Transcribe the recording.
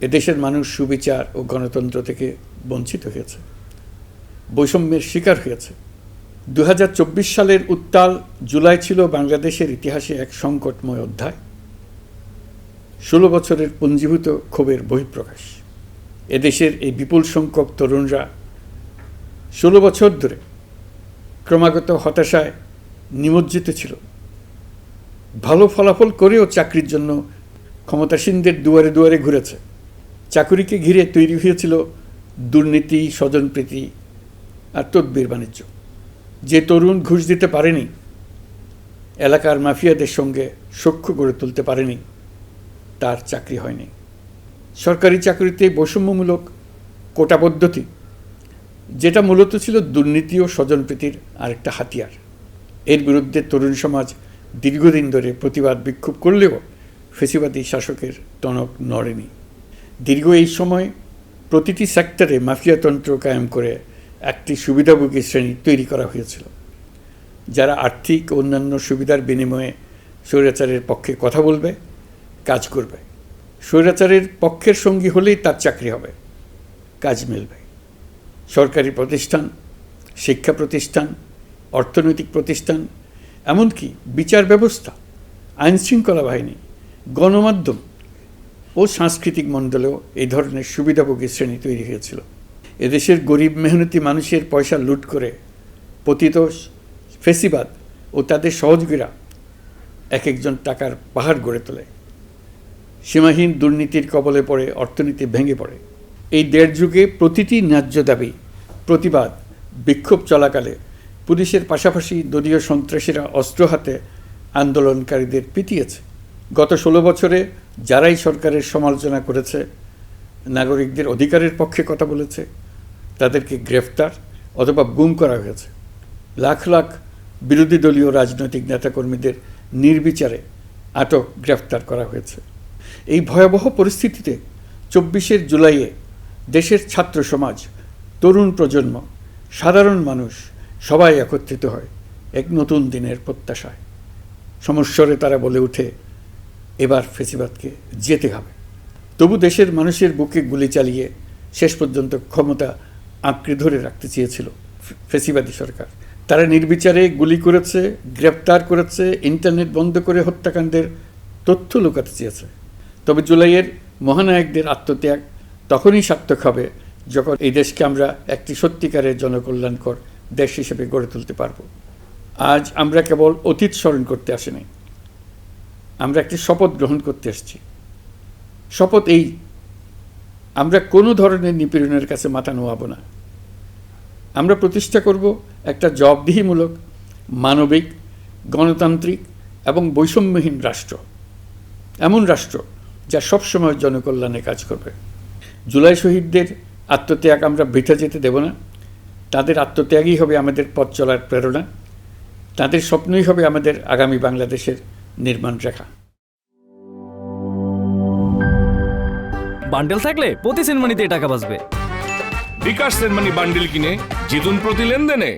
এদেশের মানুষ সুবিচার ও গণতন্ত্র থেকে বঞ্চিত হয়েছে, বৈষম্যের শিকার হয়েছে। 2024 সালের উত্তাল জুলাই ছিল বাংলাদেশের ইতিহাসে এক সংকটময় অধ্যায়, 16 বছরের পুঞ্জীভূত ক্ষোভের বহিঃপ্রকাশ। এদেশের এই বিপুল সংখ্যক তরুণরা 16 বছর ধরে ক্রমাগত হতাশায় নিমজ্জিত ছিল। ভালো ফলাফল করেও চাকরির জন্য ক্ষমতাসীনদের দুয়ারে দুয়ারে ঘুরেছে। চাকুরিকে ঘিরে তৈরি হয়েছিল দুর্নীতি, স্বজনপ্রীতি আর তদবির বাণিজ্য। যে তরুণ ঘুষ দিতে পারেনি, এলাকার মাফিয়াদের সঙ্গে সখ্য গড়ে তুলতে পারেনি, তার চাকরি হয়নি। সরকারি চাকরিতে বৈষম্যমূলক কোটা পদ্ধতি, যেটা মূলত ছিল দুর্নীতি ও স্বজনপ্রীতির আরেকটা হাতিয়ার, এর বিরুদ্ধে তরুণ সমাজ দীর্ঘদিন ধরে প্রতিবাদ বিক্ষোভ করলেও ফ্যাসিবাদী শাসকের টনক নড়েনি। দীর্ঘ এই সময় প্রতিটি সেক্টরে মাফিয়াতন্ত্র কায়েম করে একটি সুবিধাভোগী শ্রেণী তৈরি করা হয়েছিল, যারা আর্থিক ও অন্যান্য সুবিধার বিনিময়ে স্বৈরাচারের পক্ষে কথা বলবে, কাজ করবে। স্বৈরাচারের পক্ষের সঙ্গী হলেই তার চাকরি হবে, কাজ মিলবে। সরকারি প্রতিষ্ঠান, শিক্ষা প্রতিষ্ঠান, অর্থনৈতিক প্রতিষ্ঠান, এমনকি বিচার ব্যবস্থা, আইনশৃঙ্খলা বাহিনী, গণমাধ্যম ও সাংস্কৃতিক মণ্ডলেও এই ধরনের সুবিধাভোগী শ্রেণী তৈরি হয়েছিল। এদেশের গরিব মেহনতি মানুষের পয়সা লুট করে পতিত ফ্যাসিবাদ ও তাদের সহযোগীরা এক একজন টাকার পাহাড় গড়ে তোলে। সীমাহীন দুর্নীতির কবলে পড়ে অর্থনীতি ভেঙে পড়ে। এই দেড় যুগে প্রতিটি ন্যায্য দাবি, প্রতিবাদ, বিক্ষোভ চলাকালে পুলিশের পাশাপাশি দলীয় সন্ত্রাসীরা অস্ত্র হাতে আন্দোলনকারীদের পিটিয়েছে। গত 16 বছরে যারাই সরকারের সমালোচনা করেছে, নাগরিকদের অধিকারের পক্ষে কথা বলেছে, তাদেরকে গ্রেফতার অথবা গুম করা হয়েছে। লাখ লাখ বিরোধী দলীয় রাজনৈতিক নেতাকর্মীদের নির্বিচারে আটক, গ্রেফতার করা হয়েছে। এই ভয়াবহ পরিস্থিতিতে 24 জুলাইয়ে দেশের ছাত্র সমাজ, তরুণ প্রজন্ম, সাধারণ মানুষ সবাই একত্রিত হয় এক নতুন দিনের প্রত্যাশায়। সমস্বরে তারা বলে ওঠে, এবার ফ্যাসিবাদকে যেতে হবে। তবু দেশের মানুষের বুকে গুলি চালিয়ে শেষ পর্যন্ত ক্ষমতা আঁকড়ে ধরে রাখতে চেয়েছিল ফ্যাসিবাদী সরকার। তারা নির্বিচারে গুলি করেছে, গ্রেপ্তার করেছে, ইন্টারনেট বন্ধ করে হত্যাকাণ্ডের তথ্য লুকাতে চেয়েছে। তবে জুলাইয়ের মহানায়কদের আত্মত্যাগ তখনই সার্থক হবে যখন এই দেশকে আমরা একটি সত্যিকারের জনকল্যাণকর দেশ হিসেবে গড়ে তুলতে পারব। আজ আমরা কেবল অতীত স্মরণ করতে আসিনি, আমরা একটি শপথ গ্রহণ করতে এসেছি। শপথ এই, আমরা কোনো ধরনের নিপীড়নের কাছে মাথা নোয়াব না। আমরা প্রতিষ্ঠা করব একটা জবাবদিহিমূলক, মানবিক, গণতান্ত্রিক এবং বৈষম্যহীন রাষ্ট্র। এমন রাষ্ট্র যা সবসময় জনকল্যাণে কাজ করবে। জুলাই শহীদদের আত্মত্যাগ আমরা বৃথা যেতে দেব না। তাদের আত্মত্যাগই হবে আমাদের পথ চলার প্রেরণা। তাদের স্বপ্নই হবে আমাদের আগামী বাংলাদেশের নির্মাণ রেখা। বান্ডেল থাকলে প্রতি সেনমানিতে টাকা বাঁচবে। বিকাশ সেনমানি বান্ডেল কিনে জিতুন প্রতি লেনদেনে।